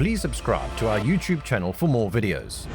please subscribe to our YouTube channel for more videos.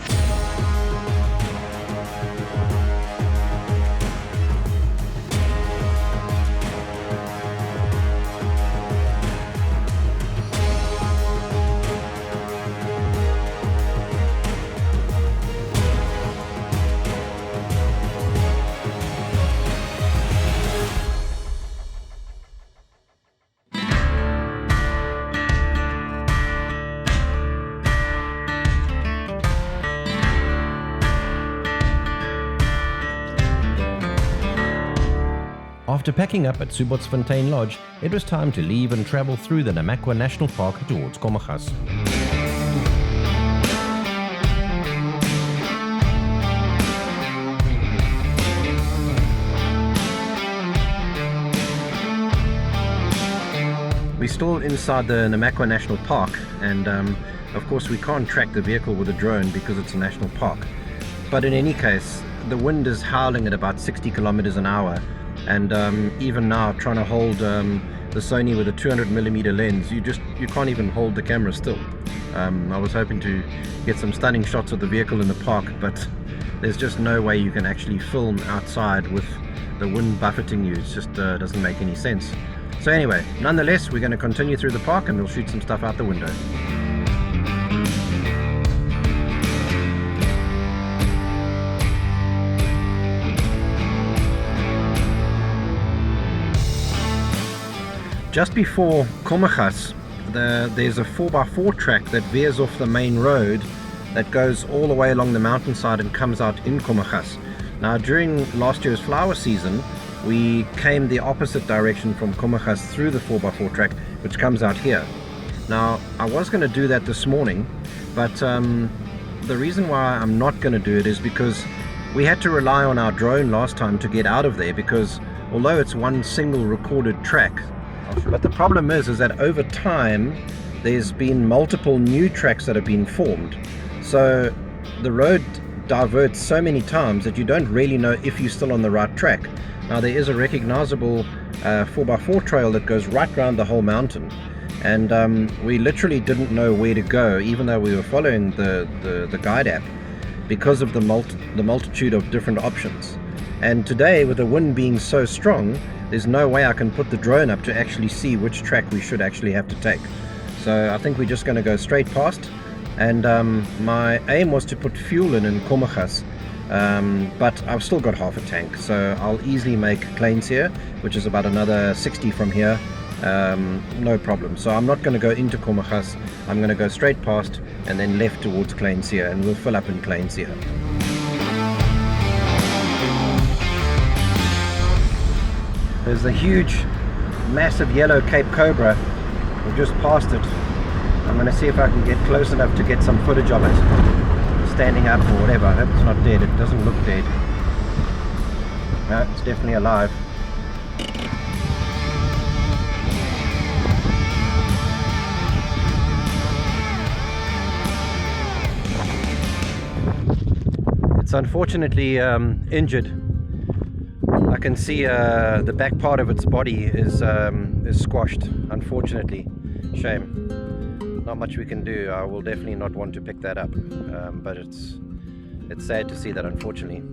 After packing up at Soebatsfontein Lodge, it was time to leave and travel through the Namakwa National Park towards Komaggas. We're still inside the Namakwa National Park, and of course we can't track the vehicle with a drone because it's a national park. But in any case, the wind is howling at about 60 kilometers an hour. And even now, trying to hold the Sony with a 200mm lens, you can't even hold the camera still. I was hoping to get some stunning shots of the vehicle in the park, but there's just no way you can actually film outside with the wind buffeting you. It just doesn't make any sense. So anyway, nonetheless, we're going to continue through the park and we'll shoot some stuff out the window. Just before Komaggas, there's a 4x4 track that veers off the main road that goes all the way along the mountainside and comes out in Komaggas. Now, during last year's flower season, we came the opposite direction from Komaggas through the 4x4 track, which comes out here. Now, I was going to do that this morning, but the reason why I'm not going to do it is because we had to rely on our drone last time to get out of there, because although it's one single recorded track, but the problem is that over time there's been multiple new tracks that have been formed, so the road diverts so many times that you don't really know if you're still on the right track. Now, there is a recognizable 4x4 trail that goes right around the whole mountain, and we literally didn't know where to go, even though we were following the guide app, because of the multitude of different options. And today, with the wind being so strong, there's no way I can put the drone up to actually see which track we should actually have to take. So I think we're just going to go straight past, and my aim was to put fuel in Komaggas, but I've still got half a tank, so I'll easily make Kleinzee, which is about another 60 from here, no problem. So I'm not going to go into Komaggas, I'm going to go straight past and then left towards Kleinzee, and we'll fill up in Kleinzee. There's a huge, massive yellow Cape Cobra. We've just passed it. I'm going to see if I can get close enough to get some footage of it, standing up or whatever. I hope it's not dead. It doesn't look dead. No, it's definitely alive. It's unfortunately injured. I can see the back part of its body is squashed, unfortunately. Shame. Not much we can do. I will definitely not want to pick that up, but it's sad to see that, unfortunately.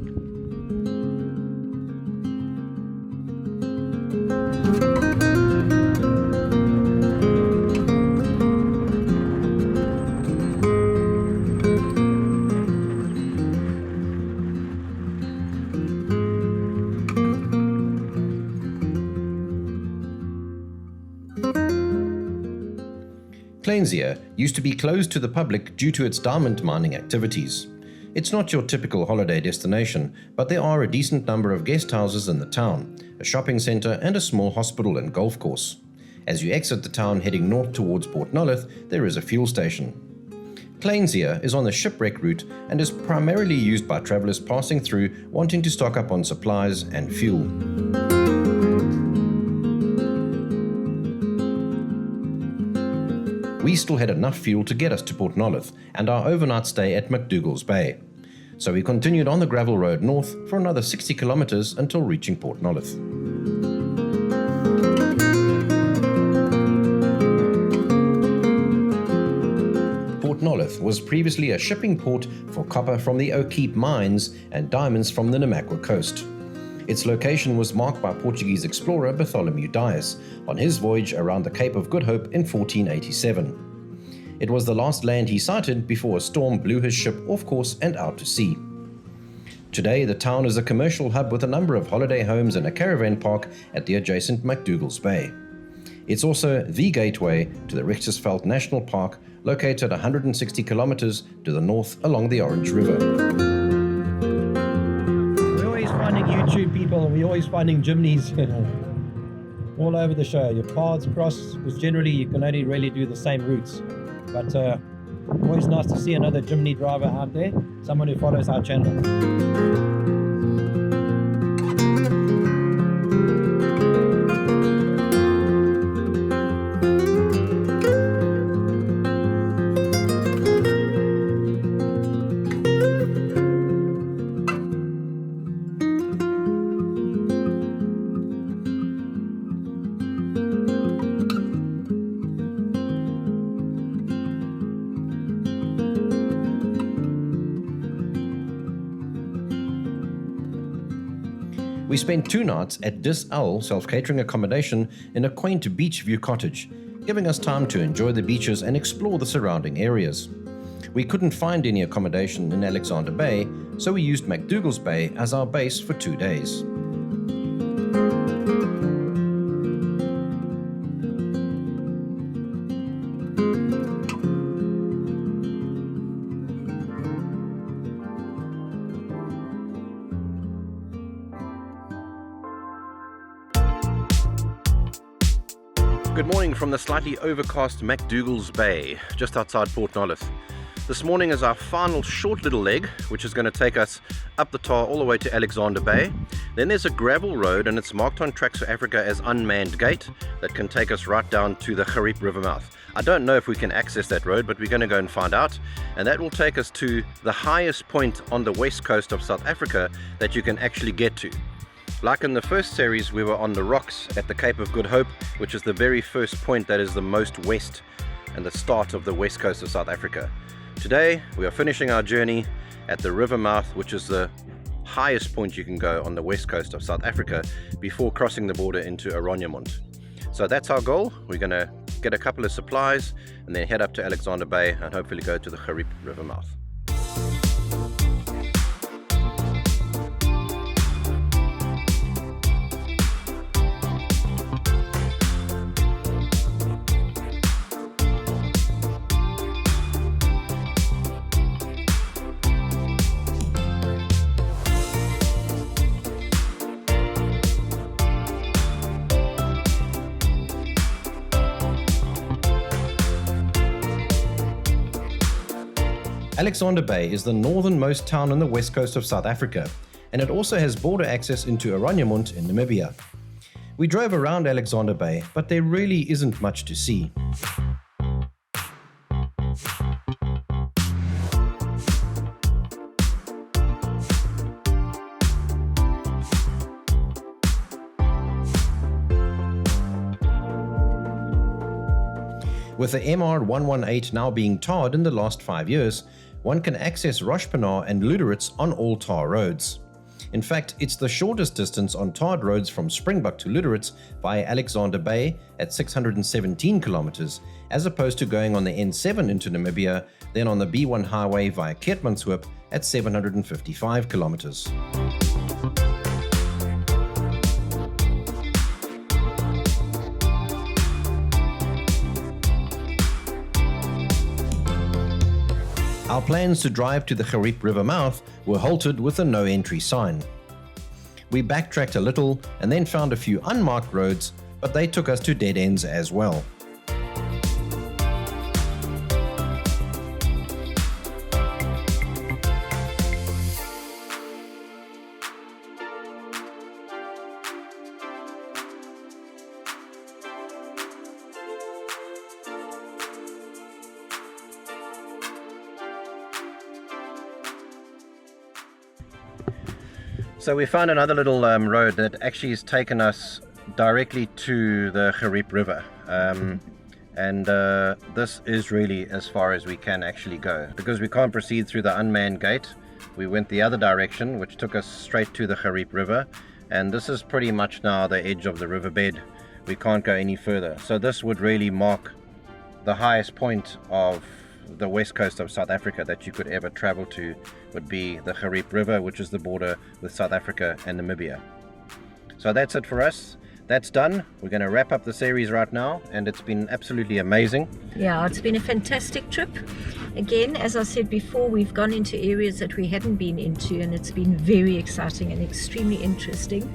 Kleinzee used to be closed to the public due to its diamond mining activities. It's not your typical holiday destination, but there are a decent number of guest houses in the town, a shopping centre and a small hospital and golf course. As you exit the town heading north towards Port Nolloth, there is a fuel station. Kleinzee is on the shipwreck route and is primarily used by travellers passing through wanting to stock up on supplies and fuel. We still had enough fuel to get us to Port Nolloth and our overnight stay at McDougalls Bay. So we continued on the gravel road north for another 60 kilometers until reaching Port Nolloth. was previously a shipping port for copper from the O'Keepe mines and diamonds from the Namakwa coast. Its location was marked by Portuguese explorer Bartholomew Dias on his voyage around the Cape of Good Hope in 1487. It was the last land he sighted before a storm blew his ship off course and out to sea. Today, the town is a commercial hub with a number of holiday homes and a caravan park at the adjacent McDougalls Bay. It's also the gateway to the Richtersveld National Park, located 160 kilometers to the north along the Orange River. We're always finding YouTube people, and we're always finding Jimneys all over the show. Your paths cross, because generally you can only really do the same routes. But always nice to see another Jimny driver out there, someone who follows our channel. We spent 2 nights at Dis Owl self-catering accommodation in a quaint beach view cottage, giving us time to enjoy the beaches and explore the surrounding areas. We couldn't find any accommodation in Alexander Bay, so we used McDougalls Bay as our base for 2 days. Good morning from the slightly overcast McDougalls Bay, just outside Port Nolloth. This morning is our final short little leg, which is going to take us up the tar all the way to Alexander Bay. Then there's a gravel road, and it's marked on Tracks4Africa as unmanned gate that can take us right down to the Gariep River Mouth. I don't know if we can access that road, but we're going to go and find out. And that will take us to the highest point on the west coast of South Africa that you can actually get to. Like in the first series, we were on the rocks at the Cape of Good Hope, which is the very first point that is the most west and the start of the west coast of South Africa. Today, we are finishing our journey at the river mouth, which is the highest point you can go on the west coast of South Africa before crossing the border into Aronyamont. So that's our goal. We're going to get a couple of supplies and then head up to Alexander Bay and hopefully go to the Gariep River Mouth. Alexander Bay is the northernmost town on the west coast of South Africa, and it also has border access into Aronyamont in Namibia. We drove around Alexander Bay, but there really isn't much to see. With the MR118 now being tarred in the last 5 years, one can access Rochepenard and Luderitz on all tar roads. In fact, it's the shortest distance on tarred roads from Springbok to Luderitz via Alexander Bay at 617 kilometers, as opposed to going on the N7 into Namibia, then on the B1 highway via Keetmanshoop at 755 kilometers. Our plans to drive to the Gariep River Mouth were halted with a no entry sign. We backtracked a little and then found a few unmarked roads, but they took us to dead ends as well. So we found another little road that actually has taken us directly to the Gariep River. And this is really as far as we can actually go. Because we can't proceed through the unmanned gate, we went the other direction, which took us straight to the Gariep River. And this is pretty much now the edge of the riverbed. We can't go any further. So this would really mark the highest point of the west coast of South Africa that you could ever travel to, would be the Gariep River, which is the border with South Africa and Namibia. So that's it for us. That's done. We're going to wrap up the series right now, and it's been absolutely amazing. Yeah, it's been a fantastic trip. Again, as I said before, we've gone into areas that we hadn't been into, and it's been very exciting and extremely interesting.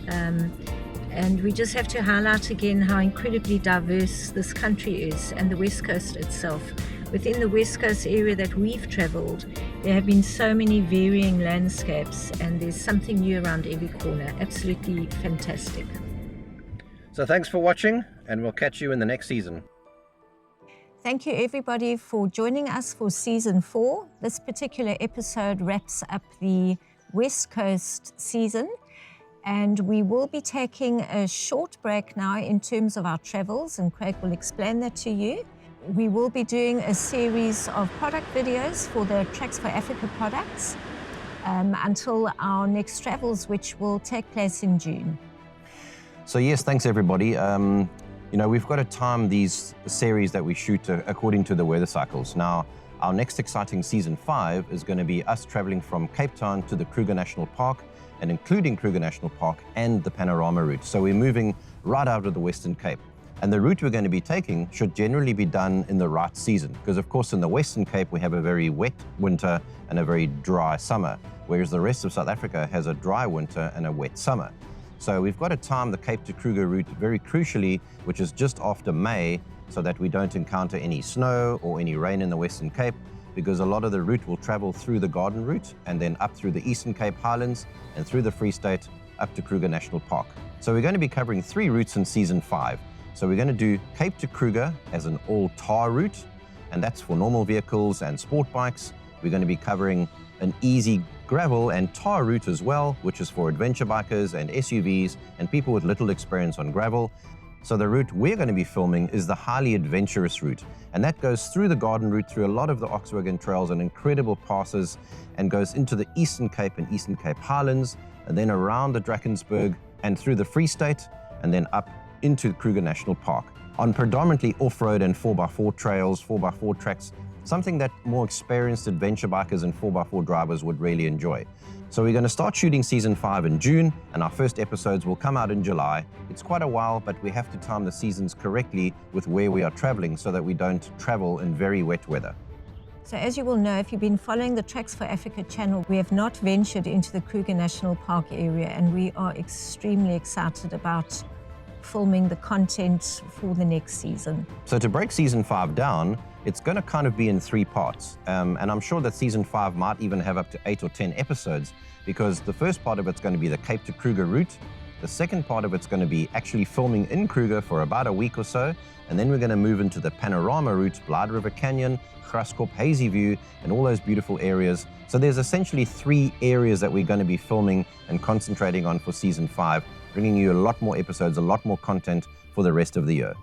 And we just have to highlight again how incredibly diverse this country is, and the West Coast itself. Within the West Coast area that we've travelled, there have been so many varying landscapes, and there's something new around every corner. Absolutely fantastic. So thanks for watching, and we'll catch you in the next season. Thank you everybody for joining us for season 4. This particular episode wraps up the West Coast season, and we will be taking a short break now in terms of our travels, and Craig will explain that to you. We will be doing a series of product videos for the Tracks4Africa products until our next travels, which will take place in June. So yes, thanks everybody. We've got to time these series that we shoot according to the weather cycles. Now, our next exciting season 5 is going to be us traveling from Cape Town to the Kruger National Park, and including Kruger National Park and the panorama route. So we're moving right out of the Western Cape. And the route we're going to be taking should generally be done in the right season, because of course in the Western Cape we have a very wet winter and a very dry summer, whereas the rest of South Africa has a dry winter and a wet summer. So we've got to time the Cape to Kruger route very crucially, which is just after May, so that we don't encounter any snow or any rain in the Western Cape, because a lot of the route will travel through the Garden Route and then up through the Eastern Cape Highlands and through the Free State up to Kruger National Park. So we're going to be covering 3 routes in season 5. So we're going to do Cape to Kruger as an all-tar route, and that's for normal vehicles and sport bikes. We're going to be covering an easy gravel and tar route as well, which is for adventure bikers and SUVs and people with little experience on gravel. So the route we're going to be filming is the highly adventurous route, and that goes through the Garden Route, through a lot of the Oxwagon trails and incredible passes, and goes into the Eastern Cape and Eastern Cape Highlands, and then around the Drakensberg and through the Free State, and then up into Kruger National Park on predominantly off-road and 4x4 trails, 4x4 tracks, something that more experienced adventure bikers and 4x4 drivers would really enjoy. So we're going to start shooting season 5 in June, and our first episodes will come out in July. It's quite a while, but we have to time the seasons correctly with where we are traveling so that we don't travel in very wet weather. So as you will know, if you've been following the Tracks4Africa channel, we have not ventured into the Kruger National Park area, and we are extremely excited about filming the content for the next season. So to break season 5 down, it's going to kind of be in 3 parts. And I'm sure that season 5 might even have up to 8 or 10 episodes, because the first part of it's going to be the Cape to Kruger route. The second part of it's going to be actually filming in Kruger for about a week or so. And then we're going to move into the panorama route, Blyde River Canyon, Graskop, Hazy View, and all those beautiful areas. So there's essentially 3 areas that we're going to be filming and concentrating on for season 5, bringing you a lot more episodes, a lot more content for the rest of the year.